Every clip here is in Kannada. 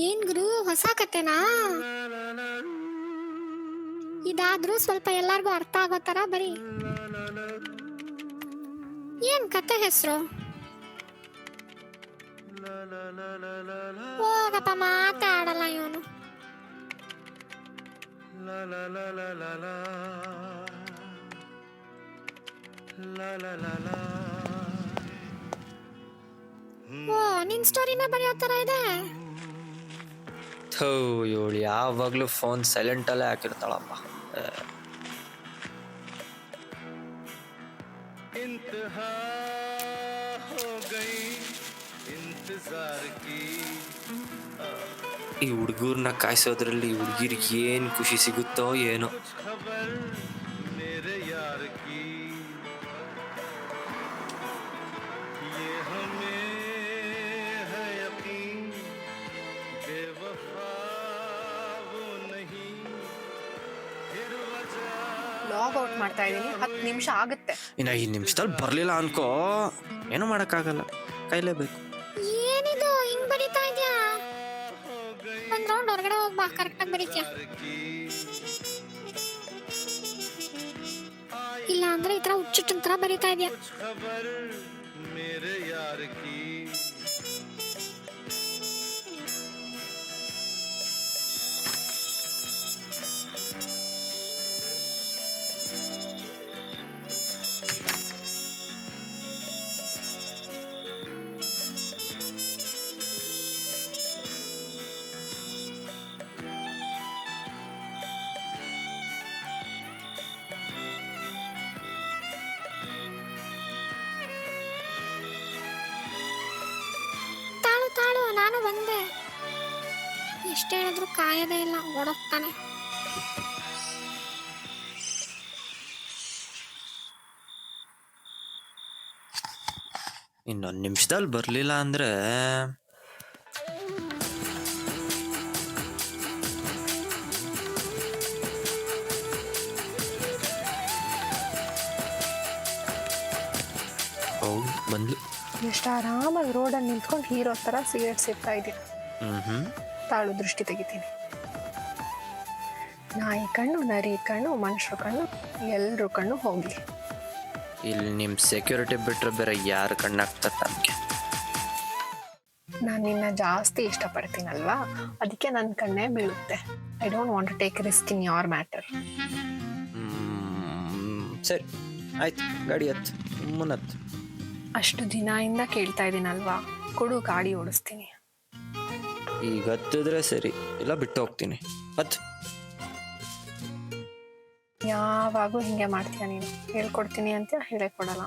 ಏನ್ ಗುರು ಹೊಸ ಕತೆನಾ? ಇದಾದ್ರೂ ಸ್ವಲ್ಪ ಎಲ್ಲಾರ್ಗೂ ಅರ್ಥ ಆಗೋ ತರ ಬರೀ. ಏನ್ ಕತೆ ಹೆಸರು? ಹೋಗಪ್ಪ, ಮಾತಾಡಲ್ಲ ಇವನು. ಓ, ನಿನ್ ಸ್ಟೋರಿನ ಬರೆಯೋ ತರ ಇದೆ. ಥೂ, ಇವಳು ಯಾವಾಗಲೂ ಫೋನ್ ಸೈಲೆಂಟಲ್ಲೇ ಹಾಕಿರ್ತಾಳಪ್ಪ. ಈ ಹುಡುಗರ್ನ ಕಾಯಿಸೋದ್ರಲ್ಲಿ ಹುಡುಗಿರಿಗೆ ಏನು ಖುಷಿ ಸಿಗುತ್ತೋ ಏನೋ. ಲಾಗ್ ಔಟ್ ಮಾಡ್ತಾ ಇದೀನಿ, 10 ನಿಮಿಷ ಆಗುತ್ತೆ. ಇನ್ನು 5 ನಿಮಿಷದಲ್ಲಿ ಬರಲಿಲ್ಲ ಅನ್ಕೋ, ಏನೂ ಮಾಡೋಕ್ಕಾಗಲ್ಲ, ಕಾಯ್ಲೇಬೇಕು. ಏನಿದು ಹಿಂಗ್ ಬರೀತಾ ಇದ್ಯಾ? ಒಂದ್ ರೌಂಡ್ ಹೊರಗಡೆ ಹೋಗ್ಬಾ, ಕರೆಕ್ಟಾಗಿ ಬರೀತ್ಯಾ. ಇಲ್ಲ ಅಂದ್ರೆ ಈ ತರ ಹುಚ್ಚುಟ್ಟನ್ ತರ ಬರೀತಾ ಇದ್ಯಾ. ತಾಳು, ನಾನು ಬಂದೆ. ಎಷ್ಟೇ ಹೇಳಿದ್ರು ಕಾಯದೇ ಇಲ್ಲ, ಓಡೋಗ್ತಾನೆ. ಇನ್ನೊಂದು ನಿಮಿಷದಲ್ಲಿ ಬರಲಿಲ್ಲ ಅಂದರೆ ಹೌದು, ಬಂದ್ಲು. ಎಷ್ಟು ಆರಾಮಾಗಿ ರೋಡಲ್ಲಿ ನಿಂತ್ಕೊಂಡು ಹೀರೋ ಥರ ಸಿಗರೇಟ್ ಸೇರ್ತಾ ಇದೆಯಾ. ತಾಳು, ದೃಷ್ಟಿ ತೆಗಿತೀನಿ. ನಾಯಿ ಕಣ್ಣು, ನರಿ ಕಣ್ಣು, ಮನುಷ್ಯರು ಕಣ್ಣು, ಎಲ್ಲರೂ ಕಣ್ಣು ಹೋಗ್ಲಿ. ಇಲ್ಲಿ ನಿಮ್ಮ ಸೆಕ್ಯೂರಿಟಿ ಬಿಟ್ಟರೆ ಬೇರೆ ಯಾರು ಕಣ್ಣಾಗ್ತಾರೆ ನಮಗೆ? ನಾನು ನಿನ್ನ ಜಾಸ್ತಿ ಇಷ್ಟಪಡ್ತೀನಲ್ವಾ, ಅದಕ್ಕೆ ನನ್ನ ಕಣ್ಣೇ ಬೀಳುತ್ತೆ. I don't want to take risk in your matter. ಸರಿ ಆಯ್ತು, ಗಾಡಿ ಹತ್ತು, ಮುನ್ನತ್ತು. ಅಷ್ಟು ದಿನದಿಂದ ಕೇಳ್ತಾ ಇದ್ದೀನಲ್ವಾ, ಕೊಡು, ಗಾಡಿ ಓಡಿಸ್ತೀನಿ. ಈಗ ಹತ್ತಿದ್ರೆ ಸರಿ, ಇಲ್ಲ ಬಿಟ್ಟು ಹೋಗ್ತೀನಿ. ಹತ್ತು. ಯಾವಾಗೂ ಹಿಂಗೆ ಮಾಡ್ತೀಯ ನೀನು. ಹೇಳ್ಕೊಡ್ತೀನಿ ಅಂತ ಹೇಳೇ ಕೊಡಲ್ಲ.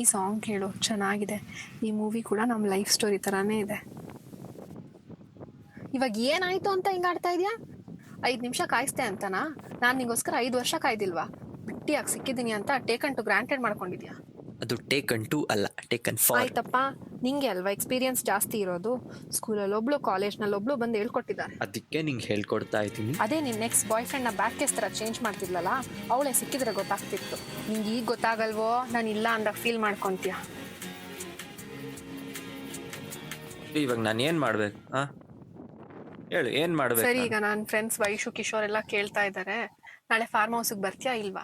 ಈ ಸಾಂಗ್ ಕೇಳು, ಚೆನ್ನಾಗಿದೆ. ಈ ಮೂವಿ ಕೂಡ ನಮ್ಮ ಲೈಫ್ ಸ್ಟೋರಿ ಥರನೇ ಇದೆ. ಇವಾಗ ಏನಾಯ್ತು ಅಂತ ಹಿಂಗೆ ಆಡ್ತಾ ಇದೆಯಾ? 5 ನಿಮಿಷ ಕಾಯಿಸ್ತೆ ಅಂತನಾ? ನಾನು ನಿಂಗೋಸ್ಕರ 5 ವರ್ಷ ಕಾಯ್ದಿಲ್ವಾ? ಬಿಟ್ಟಿಯಾಗಿ ಸಿಕ್ಕಿದ್ದೀನಿ ಅಂತ ಟೇಕನ್ ಟು ಗ್ರಾಂಟೆಡ್ ಮಾಡ್ಕೊಂಡಿದ್ಯಾ? ಅದು ಟೇಕನ್ ಟು ಅಲ್ಲ, ಟೇಕನ್ ಫಾರ್. ಆಯ್ತಪ್ಪ, ನಿಂಗೆ ಅಲ್ವಾ ಎಕ್ಸ್ಪೀರಿಯನ್ಸ್ ಜಾಸ್ತಿ ಇರೋದು. ಸ್ಕೂಲಲ್ಲಿ ಒಬ್ಳು, ಕಾಲೇಜ್ನಲ್ಲಿ ಒಬ್ಳು ಬಂದು ಹೇಳ್ಕೊಟ್ಟಿದ್ದಾರೆ. ಅದಕ್ಕೆ ನಿಂಗೆ ಹೇಳ್ಕೊಡ್ತಾ ಇದ್ದೀನಿ. ಅದೇ ನಿನ್ನ ನೆಕ್ಸ್ಟ್ ಬಾಯ್ ಫ್ರೆಂಡ್ನ ಬ್ಯಾಕ್ ಕೇಸ್ ಥರ ಚೇಂಜ್ ಮಾಡ್ತಿದ್ಲಲ್ಲ, ಅವಳೇ ಸಿಕ್ಕಿದ್ರೆ ಗೊತ್ತಾಗ್ತಿತ್ತು. ನಿಂಗೆ ಈಗ ಗೊತ್ತಾಗಲ್ವೋ? ನಾನು ಇಲ್ಲ ಅಂದಾಗ ಫೀಲ್ ಮಾಡ್ಕೊತೀಯ. ಇವಾಗ ನಾನು ಏನು ಮಾಡ್ಬೇಕು? ಹೇಳು, ಏನು ಮಾಡ್ಬೇಕು? ಸರಿ, ಈಗ ನನ್ನ ಫ್ರೆಂಡ್ಸ್ ವೈಶು, ಕಿಶೋರ್ ಎಲ್ಲ ಕೇಳ್ತಾ ಇದ್ದಾರೆ. ನಾಳೆ ಫಾರ್ಮ್ ಹೌಸ್ಗೆ ಬರ್ತೀಯಾ ಇಲ್ವಾ?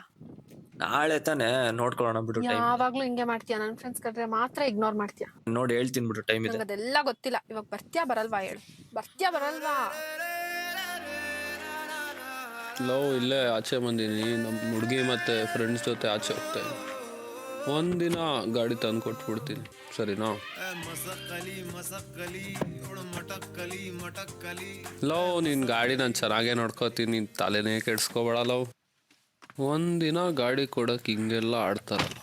ನಾಳೆ ತಾನೇ, ನೋಡ್ಕೊಳ್ಳೋಣ ಬಿಡು. ಯಾವಾಗ್ಲೂ ಹಿಂಗೆ ಮಾಡ್ತೀಯಾ? ನನ್ನ ಫ್ರೆಂಡ್ಸ್ ಕರೆದ್ರೆ ಮಾತ್ರ ಇಗ್ನೋರ್ ಮಾಡ್ತೀಯಾ? ನೋಡಿ ಹೇಳ್ತೀನಿ ಬಿಡು, ಟೈಮ್ ಇದೆ. ಅದೆಲ್ಲ ಗೊತ್ತಿಲ್ಲ. ಇವಾಗ ಬರ್ತೀಯಾ ಬರಲ್ವಾ ಹೇಳು? ಬರ್ತೀಯಾ ಬರಲ್ವಾ? ಲವ್ ಇಲ್ಲೇ ಆಚೆ ಬಂದೀನಿ. ನಮ್ಮ ಹುಡುಗಿ ಮತ್ತು ಫ್ರೆಂಡ್ಸ್ ಜೊತೆ ಆಚೆ ಹೋಗ್ತಾಯಿನಿ. ಒಂದಿನ ಗಾಡಿ ತಂದು ಕೊಟ್ಬಿಡ್ತೀನಿ, ಸರಿನಾ? ಲವ್, ನಿನ್ನ ಗಾಡಿ ನಾನು ಚೆನ್ನಾಗೇ ನೋಡ್ಕೋತೀನಿ, ನೀನು ತಲೆನೇ ಕೆಡ್ಸ್ಕೊಬೇಡ ಲವ್. ಒಂದಿನ ಗಾಡಿ ಕೊಡೋಕೆ ಹಿಂಗೆಲ್ಲ ಆಡ್ತಾರಲ್ಲ.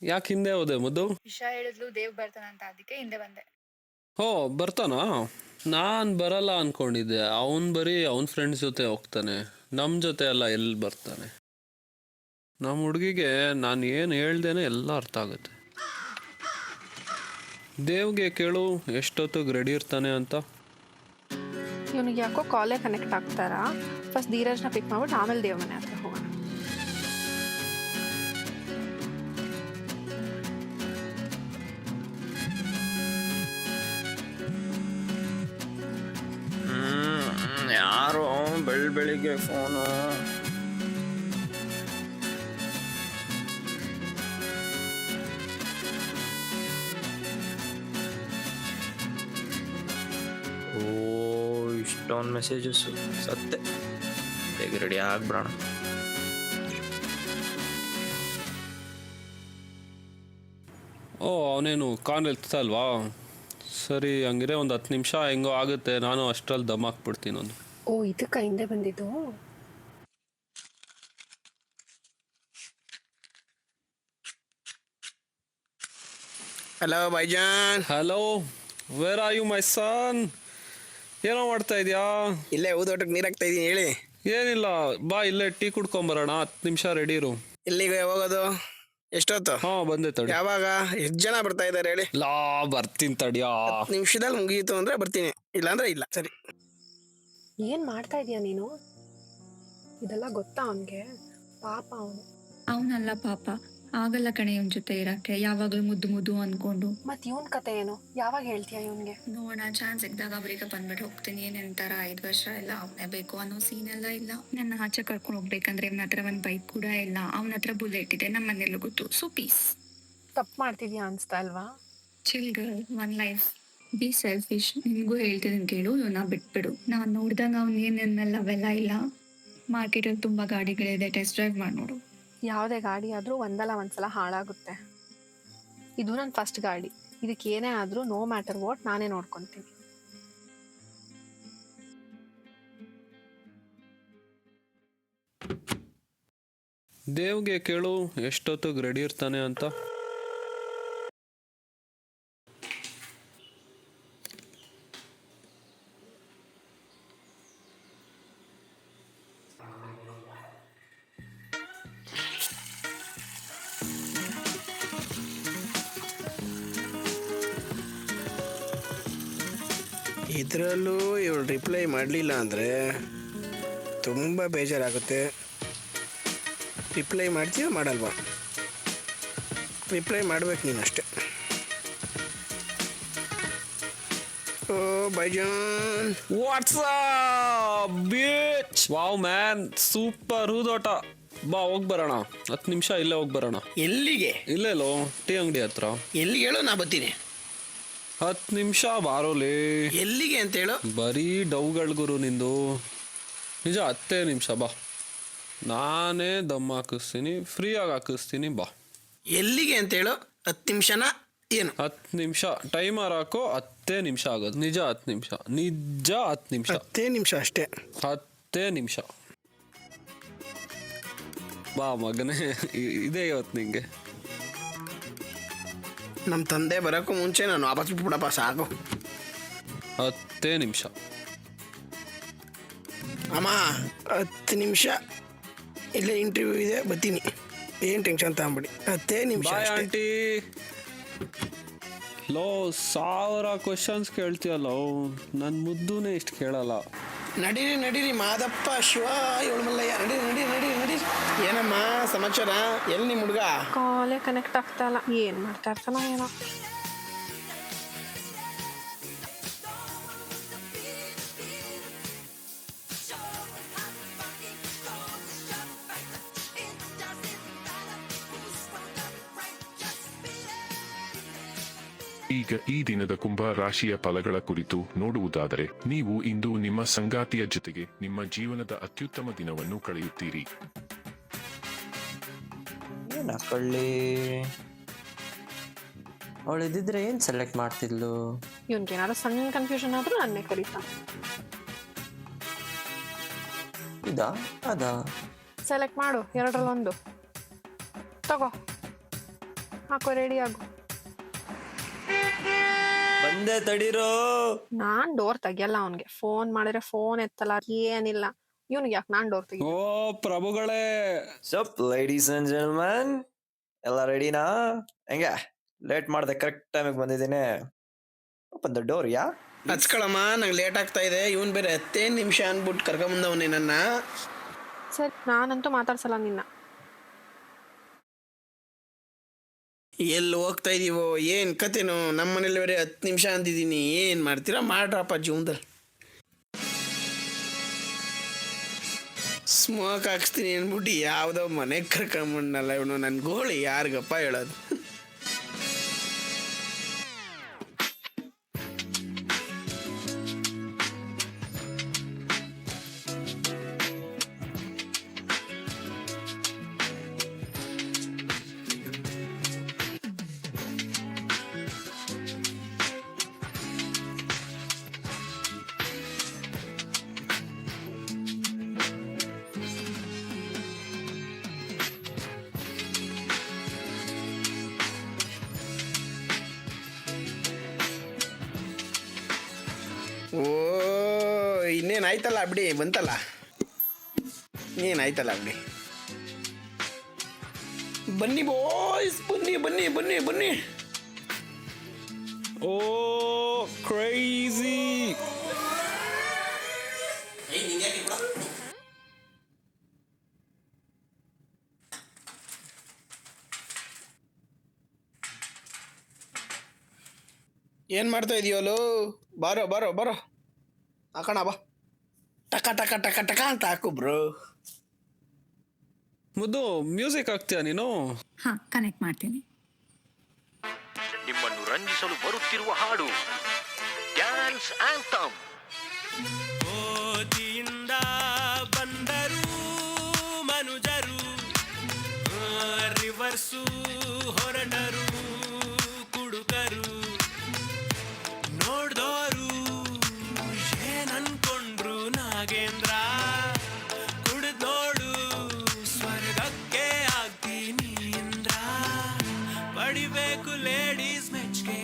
ಯಾಕೆ ಹಿಂದೆ ಹೋದೆ ಮುದ್ದು? ವಿಷಯ ಹೇಳಿದ್ಲು, ದೇವ್ ಬರ್ತಾನಂತ, ಅದಕ್ಕೆ ಹಿಂದೆ ಬಂದೆ. ಹೋ, ಬರ್ತಾನಾ? ನಾನು ಬರಲ್ಲ ಅನ್ಕೊಂಡಿದ್ದೆ. ಅವನು ಬರೀ ಅವನ ಫ್ರೆಂಡ್ಸ್ ಜೊತೆ ಹೋಗ್ತಾನೆ, ನಮ್ಮ ಜೊತೆ ಎಲ್ಲ ಎಲ್ಲಿ ಬರ್ತಾನೆ? ನಮ್ಮ ಹುಡುಗಿಗೆ ನಾನು ಏನು ಹೇಳ್ದೇನೆ ಎಲ್ಲ ಅರ್ಥ ಆಗುತ್ತೆ. ದೇವ್ಗೆ ಕೇಳು ಎಷ್ಟೊತ್ತಿಗೆ ರೆಡಿ ಇರ್ತಾನೆ ಅಂತ. ಇವನಿಗೆ ಯಾಕೋ ಕಾಲೇ ಕನೆಕ್ಟ್ ಆಗ್ತಾರಾ? ಫಸ್ಟ್ ಧೀರಜ್ನ ಪಿಕ್ ಮಾಡ್ಬಿಟ್ಟು ಆಮೇಲೆ ದೇವ್ ಮನೆ ಹತ್ರ ಹೋಗೋಣ. ಯಾರು ಬೆಳಿಗ್ಗೆ ಫೋನು? ಓ, ಇಷ್ಟೊಂದು ಮೆಸೇಜಸ್ಸು. ಸತ್ತೆ, ಬೇಗ ರೆಡಿ ಆಗ್ಬಿಡೋಣ. ಓ, ಅವನೇನು ಕಾನ್ ಎತ್ತಲ್ವಾ? ಸರಿ, ಹಂಗಿದ್ರೆ ಒಂದು 10 ನಿಮಿಷ ಹೆಂಗೋ ಆಗುತ್ತೆ. ನಾನು ಅಷ್ಟರಲ್ಲಿ ದಮ್ ಹಾಕ್ಬಿಡ್ತೀನಿ ಒಂದು. ಓ, ಇದಕ್ಕೆ ಹಿಂದೆ ಬಂದಿದ್ದು. Hello Bhaijaan. Hello, where are you my son? ಏನೋ ಮಾಡ್ತಾ ಇದೆಯಾ? ಇಲ್ಲೇ ಊದೋಟಕ್ಕೆ ನೀರು ಹಾಕ್ತಾ ಇದೀನಿ, ಹೇಳಿ. ಏನಿಲ್ಲ, ಬಾ ಇಲ್ಲೇ ಟೀ ಕುಡ್ಕೊಂಬರೋಣ. 10 ನಿಮಿಷ ರೆಡಿ ಇರು. ಎಲ್ಲಿಗೆ ಹೋಗೋದು? ಎಷ್ಟೊತ್ತು? ಹಾ, ಬಂದೆ ತಡಿ. ಯಾವಾಗ? ಎಷ್ಟು ಜನ ಬರ್ತಾ ಇದ್ದಾರೆ ಹೇಳಿ? ಲಾ, ಬರ್ತೀನಿ ತಡಿಯಾ. 10 ನಿಮಿಷದಲ್ಲಿ ಮುಗಿಯಿತು ಅಂದ್ರೆ ಬರ್ತೀನಿ, ಇಲ್ಲಾಂದ್ರೆ ಇಲ್ಲ. ಸರಿ. ಏನ್ ಮಾಡ್ತಾ ಇದೀಯ ನೀನು? ಇದೆಲ್ಲ ಗೊತ್ತಾ ಅವನ್ಗೆ? ಪಾಪ ಅವನು. ಅವನಲ್ಲ ಪಾಪ, ಆಗಲ್ಲ ಕಣೆ ಇವನ್ ಜೊತೆ ಇರಕ್ಕೆ. ಯಾವಾಗ್ಲೂ ಮುದ್ದು ಮುದ್ದು ಅನ್ಕೊಂಡು. ಮತ್ ಇವನ್ ಕತೆ ಏನು? ಯಾವಾಗ ಹೇಳ್ತೀಯ ಇವನ್ಗೆ? ನೋಡೋಣ, ಚಾನ್ಸ್ ಸಿಕ್ಕಿದಾಗ ಅವ್ರಿಗೆ ಬಂದ್ಬಿಟ್ಟು ಹೋಗ್ತೀನಿ. ಏನಂತಾರ 5 ವರ್ಷ ಎಲ್ಲ ಅವನೇ ಬೇಕು ಅನ್ನೋ ಸೀನ್ ಎಲ್ಲ ಇಲ್ಲ. ನನ್ನ ಆಚೆ ಕರ್ಕೊಂಡು ಹೋಗ್ಬೇಕಂದ್ರೆ ಇವನ ಹತ್ರ ಒಂದ್ ಬೈಕ್ ಕೂಡ ಇಲ್ಲ. ಅವನ ಹತ್ರ ಬುಲೆಟ್ ಇದೆ, ನಮ್ಮ ಮನೇಲೂ ಗೊತ್ತು. So peace. ತಪ್ಪು ಮಾಡ್ತಿದ್ಯಾ ಅನ್ಸ್ತಾ ಅಲ್ವಾ? Chill girl, one life, be selfish. ನಿನ್ಗೂ ಹೇಳ್ತಿದ್ದೀನಿ ಕೇಳು, ಇವನ್ನ ಬಿಟ್ಬಿಡು. ನಾನ್ ನೋಡ್ದಂಗ ಅವ್ನ ಏನೇನಲ್ಲ ಅವೆಲ್ಲ ಇಲ್ಲ. ಮಾರ್ಕೆಟಲ್ಲಿ ತುಂಬಾ ಗಾಡಿಗಳಿದೆ, ಟೆಸ್ಟ್ ಡ್ರೈವ್ ಮಾಡಿ ನೋಡು. ಯಾವುದೇ ಗಾಡಿ ಆದ್ರೂ ಒಂದಲ್ಲ ಒಂದ್ಸಲ ಹಾಳಾಗುತ್ತೆ. ಇದು ನನ್ನ ಫಸ್ಟ್ ಗಾಡಿ. ಇದಕ್ಕೆ ಏನೇ ಆದ್ರೂ ನೋ ಮ್ಯಾಟರ್ ವಾಟ್ ನಾನೇ ನೋಡ್ಕೊಂತೀನಿ. ದೇವ್ಗೆ ಕೇಳು ಎಷ್ಟೊತ್ತಿಗೆ ರೆಡಿ ಇರ್ತಾನೆ ಅಂತ. ಇದರಲ್ಲೂ ಇವಳು ರಿಪ್ಲೈ ಮಾಡಲಿಲ್ಲ ಅಂದರೆ ತುಂಬ ಬೇಜಾರಾಗುತ್ತೆ. ರಿಪ್ಲೈ ಮಾಡ್ತೀಯ ಮಾಡಲ್ವಾ? ರಿಪ್ಲೈ ಮಾಡ್ಬೇಕು ನೀನು ಅಷ್ಟೆ. ಓ ಬೈಜಾನ್, ವಾಟ್ಸಪ್ ಬಿಚ್. ವಾವ್ ಮ್ಯಾನ್, ಸೂಪರ್ ಹೂದೋಟ. ಬಾ ಹೋಗಿ ಬರೋಣ. 10 ನಿಮಿಷ ಇಲ್ಲೇ ಹೋಗಿ ಬರೋಣ. ಎಲ್ಲಿಗೆ? ಇಲ್ಲೇಲೋ ಟೀ ಅಂಗಡಿ ಹತ್ರ. ಎಲ್ಲಿಗೆ ಹೇಳು, ನಾ ಬರ್ತೀನಿ. 10 ನಿಮಿಷ ಬಾರೋಲಿ. ಎಲ್ಲಿಗೆ ಅಂತ ಹೇಳು. ಬರೀ ಡೌಗಳು ಗುರು ನಿಂದು. ನಿಜ 10 ನಿಮಿಷ ಬಾ, ನಾನೇ ದಮ್ ಹಾಕಿಸ್ತೀನಿ, ಫ್ರೀಯಾಗಿ ಹಾಕಿಸ್ತೀನಿ ಬಾ. ಎಲ್ಲಿಗೆ ಅಂತ ಹೇಳು. 10 ನಿಮಿಷನ ಏನು? 10 ನಿಮಿಷ ಟೈಮರ್ ಹಾಕೋ. 10 ನಿಮಿಷ ಆಗೋದು. ನಿಜ 10 ನಿಮಿಷ, ನಿಜ 10 ನಿಮಿಷ. 10 ನಿಮಿಷ ಅಷ್ಟೇ. 10 ನಿಮಿಷ ಬಾ ಮಗನೇ. ಇದೇ ಇವತ್ತು ನಿಂಗೆ. ನಮ್ಮ ತಂದೆ ಬರೋಕ್ಕೂ ಮುಂಚೆ ನಾನು ವಾಪಸ್ ಬಿಟ್ಬಿಡಪ್ಪ, ಸಾಕು. 10 ನಿಮಿಷ ಅಮ್ಮ. 10 ನಿಮಿಷ ಇಲ್ಲೇ ಇಂಟರ್ವ್ಯೂ ಇದೆ, ಬರ್ತೀನಿ. ಏನು ಟೆನ್ಷನ್ ತಗೊಂಬಿಡಿ. 10 ನಿಮಿಷ ಬಾಯ್ ಅಷ್ಟೇ. ಆಂಟಿ. ಲೋ 1000 ಕ್ವಶನ್ಸ್ ಕೇಳ್ತೀಯಲ್ಲ, ನನ್ನ ಮುದ್ದುನೇ ಇಷ್ಟು ಕೇಳಲ್ಲ. ನಡೀರಿ ನಡೀರಿ ಮಾದಪ್ಪ ಶಿವ ಏಳ್ಮಲ್ಲಯ್ಯ, ನಡೀರಿ ನಡೀರಿ ನಡೀರಿ ನಡೀರಿ. ಏನಮ್ಮ ಸಮಾಚಾರ? ಎಲ್ಲಿ ನಿಮ್ಮ ಹುಡುಗ? ಕಾಲೇ ಕನೆಕ್ಟ್ ಆಗ್ತಾ ಇಲ್ಲ. ಏನ್ ಮಾಡ್ತಾ ಇರ್ತಾನೋ ಏನೋ. ಈಗ ಈ ದಿನದ ಕುಂಭ ರಾಶಿಯ ಫಲಗಳ ಕುರಿತು ನೋಡುವುದಾದರೆ, ನೀವು ಇಂದು ನಿಮ್ಮ ಸಂಗಾತಿಯ ಜೊತೆಗೆ ನಿಮ್ಮ ಜೀವನದ ಅತ್ಯುತ್ತಮ ದಿನವನ್ನು ಕಳೆಯುತ್ತೀರಿ. ಏನ್ ಹಾಕೊಳ್ಳಿ? ಅವಳು ಇದ್ದಿದ್ರೆ ಏನ್ ಸೆಲೆಕ್ಟ್ ಮಾಡ್ತಿದ್ಲು? ಇವನ್ಗೆ ಏನಾದ್ರು ಸಣ್ಣ ಕನ್ಫ್ಯೂಷನ್ ಆದ್ರೂ ನನ್ನೇ ಕರೀತಾ. ಇದಾ ಅದಾ? ಸೆಲೆಕ್ಟ್ ಮಾಡು, 2ರಲ್ಲಿ 1 ತಗೋ, ಹಾಕೋ, ರೆಡಿ ಆಗು. ಬಂದೆ ತಡೀರೋ. ನಾನ್ ಡೋರ್ ತೆಗಿಯಲ್ಲ ಅವನ್ಗೆ. ಫೋನ್ ಮಾಡಿದ್ರೆ ಫೋನ್ ಎತ್ತಲ್ಲ, ಏನಿಲ್ಲ. ಇವನಿಗೆ ಯಾಕೆ ನಾನ್ ಡೋರ್ ತೆಗಿ? ಓ ಪ್ರಭುಗಳೇ. ಸಪ್ ಲೇಡೀಸ್ ಅಂಡ್ ಜೆಂಟಲ್ಮನ್, ಎಲ್ಲ ರೆಡಿನಾ? ಹೆಂಗೆ ಲೇಟ್ ಮಾಡ್ದೆ, ಕರೆಕ್ಟ್ ಟೈಮಿಗೆ ಬಂದಿದ್ದೀನಿ. Open the door. ಯಾ ಹಚ್ಕೊಳಮ್ಮ, ನಂಗೆ ಲೇಟ್ ಆಗ್ತಾ ಇದೆ. ಇವನು ಬೇರೆ 10 ನಿಮಿಷ ಅಂದ್ಬಿಟ್ಟು ಕರ್ಕೊಂಬಂದವನೇ ನನ್ನ. ಸರಿ, ನಾನಂತೂ ಮಾತಾಡ್ಸಲ್ಲ ನಿನ್ನ. ಎಲ್ಲಿ ಹೋಗ್ತಾ ಇದೀವೋ ಏನು ಕತೆನೋ? ನಮ್ಮ ಮನೇಲಿ ಬೇರೆ 10 ನಿಮಿಷ ಅಂದಿದ್ದೀನಿ. ಏನು ಮಾಡ್ತೀರಾ ಮಾಡ್ರಪ್ಪ ಜೀವನದಲ್ಲಿ. ಸ್ಮೋಕ್ ಹಾಕ್ಸ್ತೀನಿ ಅಂದ್ಬಿಟ್ಟು ಯಾವುದೋ ಮನೆಗೆ ಕರ್ಕೊಂಬಂಡಲ್ಲ ಇವನು. ನನ್ನ ಗೋಳಿ ಯಾರಿಗಪ್ಪ ಹೇಳೋದು? ಓ, ಇನ್ನೇನಾಯ್ತಲ್ಲ ಬಿಡಿ, ಬಂತಲ್ಲ, ಇನ್ನೇನಾಯ್ತಲ್ಲ ಬಿಡಿ. ಬನ್ನಿ ಬಾಯ್ಸ್, ಬನ್ನಿ ಬನ್ನಿ ಬನ್ನಿ ಬನ್ನಿ. ಓ ಕ್ರೇಜಿ. ಏನು ಮಾಡ್ತಾ ಇದೀಯಲ್ಲೋ? ಬಾರೋ ಬಾರೋ ಬಾರೋ, ಹಾಕೋಣ ಬಾ. ಟಕ ಟಕ ಟಕ ಟಕ ಅಂತ ಹಾಕು ಬ್ರೋ. ಮುದ್ದು ಮ್ಯೂಸಿಕ್ ಹಾಕ್ತೀಯಾ ನೀನು? ಹಾ, ಕನೆಕ್ಟ್ ಮಾಡ್ತೀನಿ. ನಿಮ್ಮನ್ನು ರಂಜಿಸಲು ಬರುತ್ತಿರುವ ಹಾಡು ಡ್ಯಾನ್ಸ್ ಆಂಥಮ್. ಓದಿಯಿಂದ ಬಂದರು ಮನುಜರು, ರಿವರ್ಸು ಹೊರಟರು ಕುಡುಕರು. ನೋಡ್ದೋರು ಏನನ್ಕೊಂಡ್ರು ನಾಗೇಂದ್ರ, ಕುಡಿದ್ ನೋಡು ಸ್ವರ್ಗಕ್ಕೆ ಆಗ್ತೀನಿ ಇಂದ್ರ. ಪಡಿಬೇಕು ಲೇಡೀಸ್ ಮೆಚ್ಗೆ,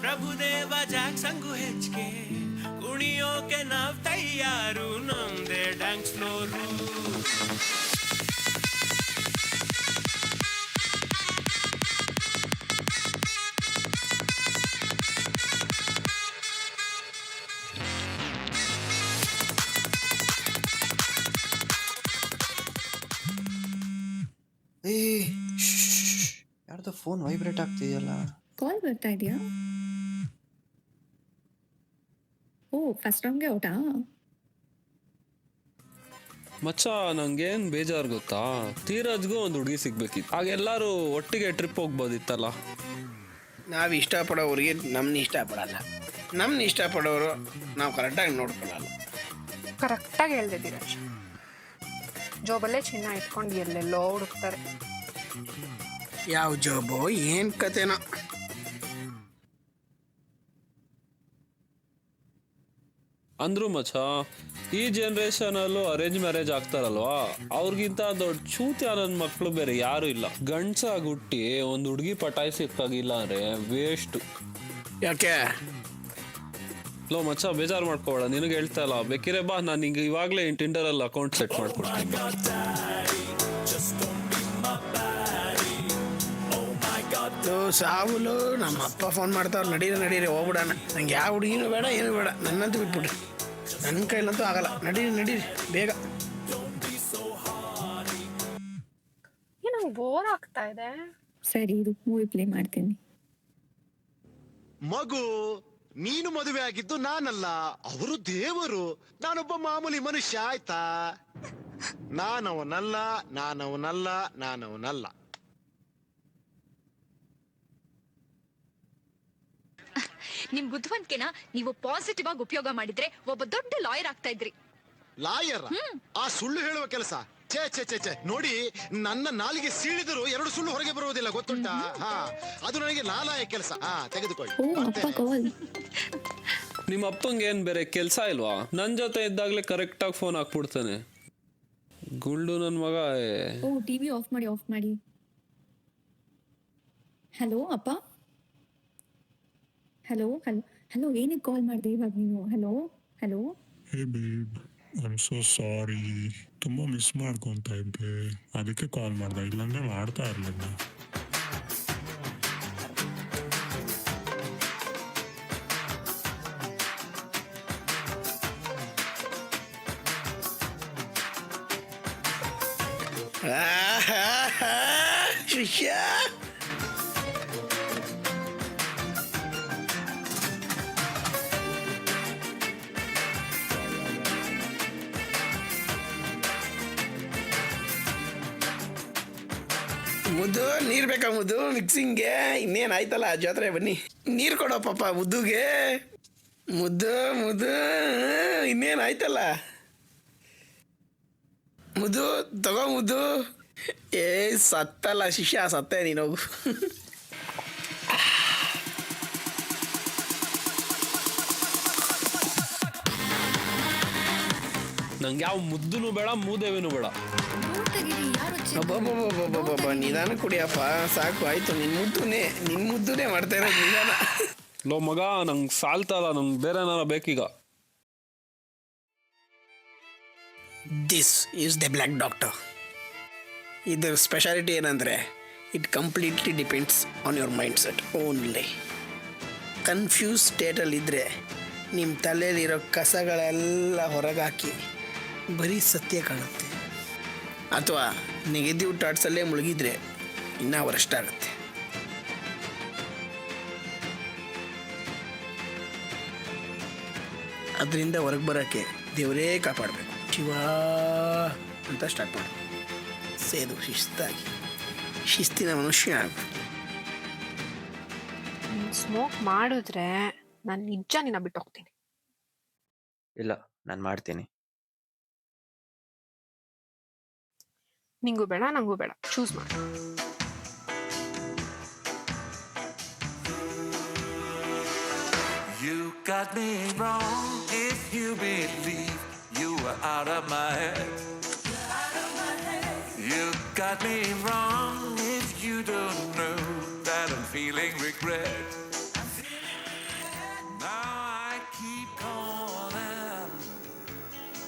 ಪ್ರಭುದೇವ ಜಾಕ್ಸಂಗು ಹೆಚ್ಚಿಗೆ. ಕುಣಿಯೋಕೆ ನಾವ್ ತಯಾರು, ನಮ್ದೇ ಡ್ಯಾನ್ಸ್ ಫ್ಲೋರು. ಯಾರ್ದು ಫೋನ್ ವೈಬ್ರೇಟ್ ಆಗ್ತಿದೆಯಲ್ಲ? ಕಾಲ್ ಬರ್ತಾ ಇದೆಯಾ? ಓ, ಫಸ್ಟ್ ರೌಂಡ್ಗೆ ಔಟಾ? ಮಚ್ಚ, ನಂಗೇನ್ ಬೇಜಾರು ಗೊತ್ತಾ? ಧೀರಜ್ಗೂ ಒಂದು ಹುಡುಗಿ ಸಿಗ್ಬೇಕಿತ್ತು, ಹಾಗೆಲ್ಲರೂ ಒಟ್ಟಿಗೆ ಟ್ರಿಪ್ ಹೋಗ್ಬೋದಿತ್ತಲ್ಲ. ನಾವು ಇಷ್ಟಪಡೋರಿಗೆ ನಮ್ಮನ್ನ ಇಷ್ಟಪಡಲ್ಲ, ನಮ್ಮನ್ನ ಇಷ್ಟಪಡೋರು ನಾವು ಕರೆಕ್ಟಾಗಿ ನೋಡ್ಕೊಳ್ಳಲ್ಲ. ಕರೆಕ್ಟಾಗಿ ಹೇಳ್ದೆ ಧೀರಜ್. ಜೋಬಲ್ಲೇ ಚಿನ್ನ ಇಟ್ಕೊಂಡು ಎಲ್ಲೆಲ್ಲೋ ಹುಡುಕ್ತಾರೆ. ಯಾವ ಜಾಬೋ ಏನು ಕತೆನೋ. ಅಂದ್ರು ಮಚ್ಚ, ಈ ಜನರೇಷನ್ ಅಲ್ಲೂ ಅರೇಂಜ್ ಮ್ಯಾರೇಜ್ ಆಗ್ತಾರಲ್ವಾ, ಅವ್ರಿಗಿಂತ ದೊಡ್ಡ ಚೂತ್ಯ ನನ್ನ ಮಕ್ಕಳು ಬೇರೆ ಯಾರು ಇಲ್ಲ. ಗಂಡ್ಸಾಗಿ ಹುಟ್ಟಿ ಒಂದು ಹುಡುಗಿ ಪಟಾಯಿಸಿಕ್ಕಾಗಿಲ್ಲ ಅಂದ್ರೆ ವೇಸ್ಟ್. ಯಾಕೆ? ಲೋ ಮಚ್ಚ, ಬೇಜಾರು ಮಾಡ್ಕೋಬೇಡ, ನಿನಗೆ ಹೇಳ್ತಾ ಇಲ್ಲ. ಬೇಕಿರೆ ಬಾ, ನಾನು ನಿಂಗೆ ಇವಾಗಲೇ ಟಿಂಡರಲ್ಲಿ ಅಕೌಂಟ್ ಸೆಟ್ ಮಾಡ್ಕೊಡ್ತೀನಿ. ಸಾವುಲು ನಮ್ಮ ಅಪ್ಪ ಫೋನ್ ಮಾಡ್ತಾವ್ರು, ನಡೀರಿ ನಡೀರಿ ಹೋಗ್ಬಿಡೋಣ. ನಂಗೆ ಯಾವ ಹುಡುಗಿನೂ ಬೇಡ, ಏನು ಬೇಡ, ನನ್ನಂತೂ ಬಿಟ್ಬಿಡ್ರಿ. ನನ್ನ ಕೈಲಂತೂ ಆಗಲ್ಲ. ನಡೀರಿ ನಡೀರಿ ಬೇಗ. ನಂಗೆ ಬೋರ್ ಆಗ್ತಾ ಇದೆ. ಸರಿ, ಇದು ಮೂವಿ ಪ್ಲೇ ಮಾಡ್ತೀನಿ. ಮಗು, ನೀನು ಮದುವೆ ಆಗಿದ್ದು ನಾನಲ್ಲ, ಅವರು ದೇವರು. ನಾನೊಬ್ಬ ಮಾಮೂಲಿ ಮನುಷ್ಯ, ಆಯ್ತಾ? ನಾನವನಲ್ಲ ನಾನವನಲ್ಲ ನಾನವನಲ್ಲ. ನಿಮ್ ಬುದ್ಧಿವಂತಿಕೆನ ನೀವು ಪಾಸಿಟಿವ್ ಆಗಿ ಉಪಯೋಗ ಮಾಡಿದ್ರೆ ಒಬ್ಬ ದೊಡ್ಡ ಲಾಯರ್ ಆಗ್ತಾ ಇದ್ರಿ. ಲಾಯರ್? ಆ ಸುಳ್ಳು ಹೇಳುವ ಕೆಲಸ? ಛೇ ಛೇ ಛೇ ಛೇ. ನೋಡಿ, ನನ್ನ ನಾಲಿಗೆ ಸೀಳಿದರೂ 2 ಸುಳ್ಳು ಹೊರಗೆ ಬರುವುದಿಲ್ಲ, ಗೊತ್ತುಂಟಾ? ಹಾ, ಅದು ನನಗೆ ಲಾಲಾಯ ಕೆಲಸ. ಹಾ, ತೆಗೆದುಕೊಳ್ಳಿ. ಓ ಅಪ್ಪ ಕಾಲ್. ನಿಮ್ಮ ಅಪ್ಪಂಗೆ ಏನ್ ಬೇರೆ ಕೆಲಸ ಇಲ್ವಾ? ನನ್ನ ಜೊತೆ ಇದ್ದಾಗಲೇ ಕರೆಕ್ಟಾಗಿ ಫೋನ್ ಹಾಕ್ಬಿಡ್ತಾನೆ ಗುಲ್ಡು ನನ್ನ ಮಗ. ಓ, ಟಿವಿ ಆಫ್ ಮಾಡಿ ಆಫ್ ಮಾಡಿ. ಹಲೋ ಅಪ್ಪ. ಹಲೋ ಹಲೋ ಹಲೋ, ಏನಕ್ಕೆ ಕಾಲ್ ಮಾಡಿದೆ ಇವಾಗ ನೀನು? Hello hello. Hey babe, I'm so sorry. ತುಂಬ ಮಿಸ್ ಮಾಡ್ಕೊತಾ ಇದ್ದೆ, ಅದಕ್ಕೆ ಕಾಲ್ ಮಾಡ್ದೆ, ಇಲ್ಲಾಂದ್ರೆ ಮಾಡ್ತಾ ಇರಲಿಲ್ಲ. ಶಿಷ್ಯ ಮುದ್ದು ನೀರು ಬೇಕಾ ಮುದ್ದು ಮಿಕ್ಸಿಂಗ್ಗೆ ಇನ್ನೇನು ಆಯ್ತಲ್ಲ ಜಾತ್ರೆ ಬನ್ನಿ ನೀರು ಕೊಡೋ ಪಾಪ ಮುದ್ದುಗೆ ಮುದ್ದು ಮುದ್ದು ಇನ್ನೇನು ಆಯ್ತಲ್ಲ ಮುದ್ದು ತಗೋ ಮುದ್ದು ಏ ಸತ್ತಲ್ಲ ಶಿಷ್ಯ ಸತ್ತೆ ನೀನೋಗು ನಂಗೆ ಯಾವ ಮುದ್ದುನು ಬೇಡ ಮೂದೇವಿನೂ ಬೇಡ. ಅಬ್ಬಬ್ಬಬ್ಬಬ್ಬಬ್ಬ ನಿಧಾನ ಕುಡಿಯಪ್ಪ ಸಾಕು ಆಯ್ತು ನಿನ್ನ ಮುದ್ದುನೇ ಮಾಡ್ತಾ ಇರೋದು ನಿಧಾನ. ಲೋ ಮಗ ನಂಗೆ ಸಾಲ್ತಲ್ಲ, ನಂಗೆ ಬೇರೆ ಏನಾರ ಬೇಕೀಗ. This is the black doctor. ಇದರ ಸ್ಪೆಷಾಲಿಟಿ ಏನಂದರೆ it completely depends on your mind set only. Confuse ಸ್ಟೇಟಲ್ಲಿದ್ದರೆ ನಿಮ್ಮ ತಲೆಯಲ್ಲಿರೋ ಕಸಗಳೆಲ್ಲ ಹೊರಗಾಕಿ ಬರೀ ಸತ್ಯ ಕಾಣುತ್ತೆ. ಅಥವಾ ನೆಗೆಟಿವ್ ಥಾಟ್ಸಲ್ಲೇ ಮುಳುಗಿದ್ರೆ ಇನ್ನೂ ವರಷ್ಟಾಗುತ್ತೆ. ಅದರಿಂದ ಹೊರಗೆ ಬರೋಕ್ಕೆ ದೇವರೇ ಕಾಪಾಡಬೇಕು. ಶಿವ ಅಂತ ಸ್ಟಾರ್ಟ್ ಮಾಡಿ ಸೇದು ಶಿಸ್ತಾಗಿ ಶಿಸ್ತಿನ ಮನುಷ್ಯ ಆಗಬೇಕು. ಸ್ಮೋಕ್ ಮಾಡಿದ್ರೆ ನಾನು ನಿಜ ನಿನ್ನ ಬಿಟ್ಟು ಹೋಗ್ತೀನಿ. ಇಲ್ಲ, ನಾನು ಮಾಡ್ತೀನಿ. ನಿಂಗೂ ಬೇಡ ನಂಗೂ ಬೇಡ, ಚೂಸ್ ಮಾಡಿ. You got me wrong if you believe you were out of my head. You got me wrong if you don't know that I'm feeling regret. Now I keep calling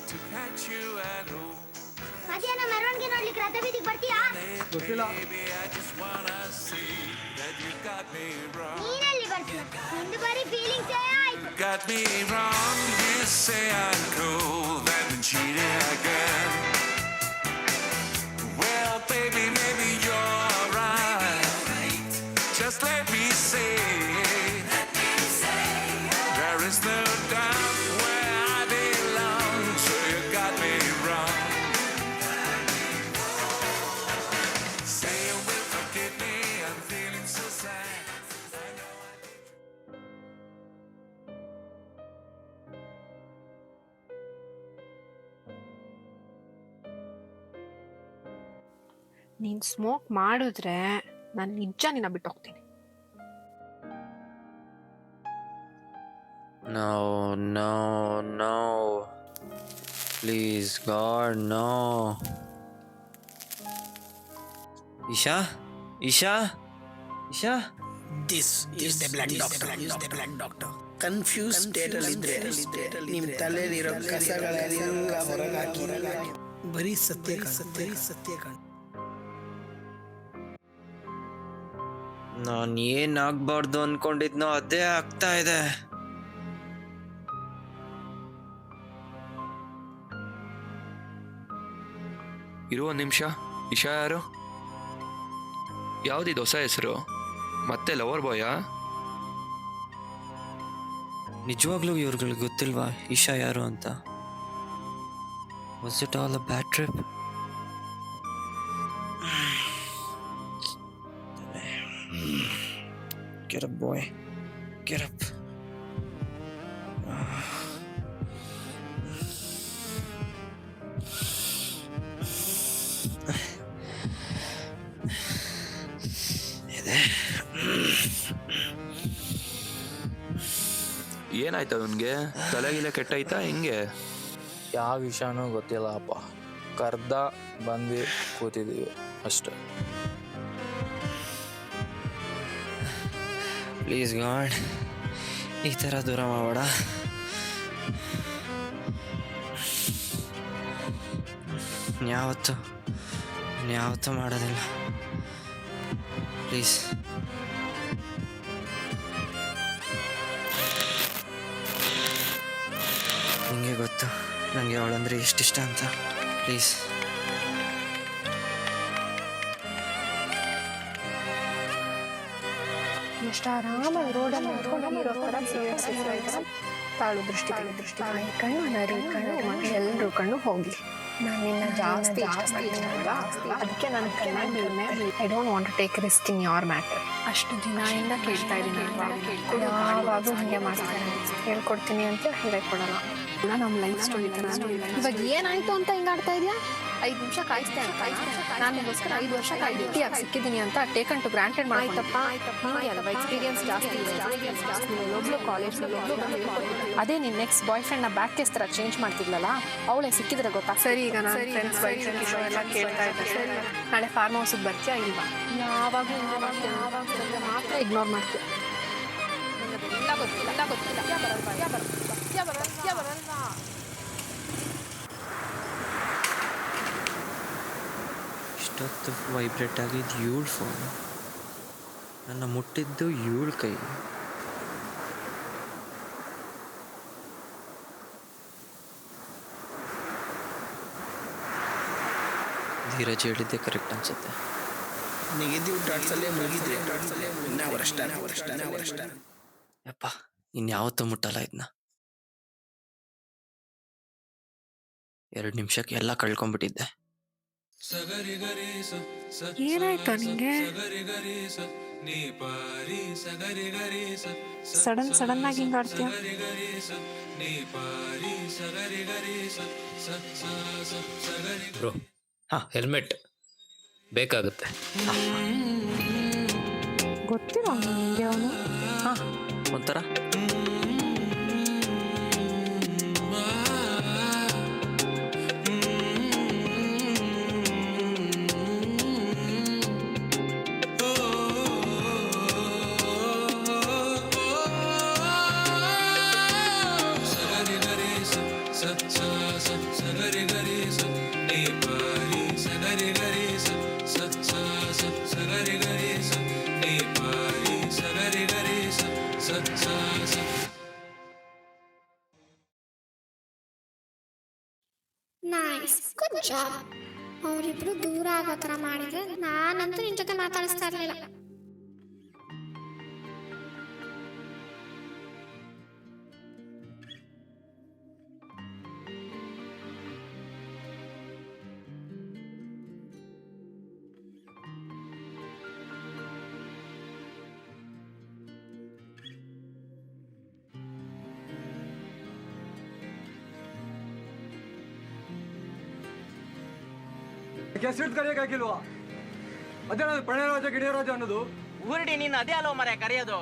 to catch you at home. ಮಧ್ಯಾಹ್ನ ಮೆರವಣಿಗೆ ನೋಡ್ಲಿಕ್ಕೆ ರಥ ಬೀದಿಗೆ ಬರ್ತೀಯಾ? Baby, I just wanna see that you got me wrong. ನೀನೆಲ್ಲಿ ಬರ್ತೀಯ? ನಿಂದು ಬರೀ ಫೀಲಿಂಗ್ಸ್ ಆಯ್ತು. Got me wrong, you say I'm cold and been cheating again. Well, baby, maybe you're right. Just let me say, there is no doubt where I belong. So you got me wrong. Say you will forgive me, I'm feeling so sad. ನೀನ್ ಸ್ಮೋಕ್ ಮಾಡಿದ್ರೆ ನಾನು ನಿಜ ನಿನ್ನ ಬಿಟ್ಟು ಹೋಗ್ತೀನಿ. No, no, no. Please, God, no. Isha? Isha? Isha? This is the black doctor. Confuse ಸ್ಟೇಟಲ್ಲಿದ್ದರೆ ನಿಮ್ಮ ತಲೆಯಲ್ಲಿರೋ ಕಸಗಳೆಲ್ಲ ಹೊರಗಾಕಿ ಬರೀ ಸತ್ಯ ಕಾಣುತ್ತೆ. ನಾನು ಏನಾಗಬಾರ್ದು ಅನ್ಕೊಂಡಿದ್ನೋ ಅದೇ ಆಗ್ತಾ ಇದೆ. ಇರುವ ನಿಮಿಷ. ಇಶಾ ಯಾರು? ಯಾವುದಿದು ಹೊಸ ಹೆಸರು? ಮತ್ತೆ ಲವರ್ ಬಾಯಾ? ನಿಜವಾಗ್ಲೂ ಇವ್ರುಗಳಿಗೆ ಗೊತ್ತಿಲ್ವಾ ಇಶಾ ಯಾರು ಅಂತ? Was it all a bad trip? Get up, boy. Get up. ಏನಾಯ್ತು ಅವನಿಗೆ? ತಲೆಗಿಲೆ ಕೆಟ್ಟಾಯ್ತಾ ಹೆಂಗೆ? ಯಾವ ವಿಷಯನೂ ಗೊತ್ತಿಲ್ಲ ಅಪ್ಪ. ಕರ್ದ ಬಂದು ಕೂತಿದ್ದೀವಿ ಅಷ್ಟೆ. ಪ್ಲೀಸ್ ಗಾಡ್, ಈ ಥರ ದೂರ ಮಾಡಬೇಡ. ಯಾವತ್ತೂ ಮಾಡೋದಿಲ್ಲ. ಪ್ಲೀಸ್. ನಿಂಗೆ ಗೊತ್ತು ನನಗೆ ಅವಳಂದ್ರೆ ಎಷ್ಟಿಷ್ಟ ಅಂತ. ಪ್ಲೀಸ್. ಎಷ್ಟು ಆರಾಮಾಗಿ ರೋಡಲ್ಲಿ ಇರೋ ಥರ ತಾಳು ದೃಷ್ಟಿ ಕಣ್ಣು ನರಿ ಕಣ್ಣು ಎಲ್ಲರೂ ಕಣ್ಣು ಹೋಗ್ಲಿ. ನಾನು ನಿನ್ನ ಜಾಸ್ತಿ ಇಷ್ಟಪಡ್ತೀನಲ್ವಾ, ಅದಕ್ಕೆ ನನ್ನ ಕಣ್ಣಾಗಿ I don't want to take risk in your matter. ಅಷ್ಟು ದಿನದಿಂದ ಕೇಳ್ತಾ ಇದ್ದೀನಿ ಅಲ್ವಾ, ಯಾವಾಗೂ ಹಾಗೆ ಮಾಡ್ತಾರೆ. ಹೇಳ್ಕೊಡ್ತೀನಿ ಅಂತ ಹೇಳಿಕೊಡಲ್ಲ. ನಮ್ಮ ಲೈಫ್ ಸ್ಟೋರಿ ಇವಾಗ ಏನಾಯ್ತು ಅಂತ ಹಿಂಗಾಡ್ತಾ ಇದೆಯಾ? 5 ನಿಮಿಷ ಕಾಯಿಸ್ತೆ ಅಂತ ನಾನು ನಿಗೋಸ್ಕರ 5 ವರ್ಷ ಗಟ್ಟಿಯಾಗಿ ಸಿಕ್ಕಿದ್ದೀನಿ ಅಂತ ಟೇಕನ್ ಟು ಗ್ರಾಂಟೆಡ್ ಮಾಡಾಯ್ತಪ್ಪ. ನಿಮಗೆ ಅಲ್ವಾ ಎಕ್ಸ್ಪೀರಿಯನ್ಸ್ ಜಾಸ್ತಿ ಒಬ್ಳು ಕಾಲೇಜ್ ಅದೇ ನಿನ್ನ ನೆಕ್ಸ್ಟ್ ಬಾಯ್ ಫ್ರೆಂಡ್ನ ಬ್ಯಾಕ್ ಕೇಸ್ ಥರ ಚೇಂಜ್ ಮಾಡ್ತಿದ್ಲಲ್ಲ, ಅವಳೇ ಸಿಕ್ಕಿದ್ರೆ ಗೊತ್ತಾ? ಸರಿ, ಈಗ ನಾನು ಫ್ರೆಂಡ್ಸ್ ಬಾಯ್ ಫ್ರೆಂಡ್ ಶೋ ಎಲ್ಲ ಕೇಳ್ತಾ ಇದ್ದೆ. ನಾಳೆ ಫಾರ್ಮ್ ಹೌಸಿಗೆ ಬರ್ತೀಯಾ ಇಲ್ವಾ? ಯಾವಾಗ ಮಾತ್ರ ಇಗ್ನೋರ್ ಮಾಡ್ತೀಯ. ಗೊತ್ತಿಲ್ಲ ಬರಲ್ವಾ. ಇಷ್ಟೊತ್ತು ವೈಬ್ರೇಟ್ ಆಗಿದ್ದು 7 ಫೋನು, ನನ್ನ ಮುಟ್ಟಿದ್ದು 7 ಕೈ. ಧೀರಜ್ ಹೇಳಿದ್ದೆ ಕರೆಕ್ಟ್ ಅನ್ಸುತ್ತೆ. ನೆಗೆಟಿವ್ ಥಾಟ್ಸಲ್ಲೇ ಮುಗಿದ್ರೆ ಯಪ್ಪ, ಇನ್ಯಾವತ್ತೂ ಮುಟ್ಟಲ್ಲ ಇದನ್ನ. 2 ನಿಮಿಷಕ್ಕೆ ಎಲ್ಲ ಕಳ್ಕೊಂಡ್ಬಿಟ್ಟಿದ್ದೆ. ಏನಾಯ್ತು ನಿಂಗೆ? ಸಡನ್ ಆಗಿ ಹಿಂಗ ಆಡ್ತೀಯ? ಬ್ರೋ, ಹೆಲ್ಮೆಟ್ ಬೇಕಾಗುತ್ತೆ. ಗೊತ್ತಿಲ್ಲ ನಿಂಗೆ ಅವನು? ಒಂಥರ ನೈಸ್, ಗುಡ್ ಜಾಬ್. ಅವರಿಬ್ರು ದೂರ ಆಗೋ ಥರ ಮಾಡಿದ್ರೆ ನಾನಂತೂ ನಿನ್ ಜೊತೆ ಮಾತಾಡಿಸ್ತಾ ಇರಲಿಲ್ಲ. ಗೆಸ್ಟ್ ಕರೆಯಕ್ಕಾಗಿಲ್ವಾ? ಅದೇ ಪ್ರಣಯರಾಜ ಗಿಣಿಯರಾಜ ಅನ್ನೋದು. ಊರಡಿ ನೀನು ಅದೇ ಅಲ್ವ ಮರ ಕರೆಯೋದು.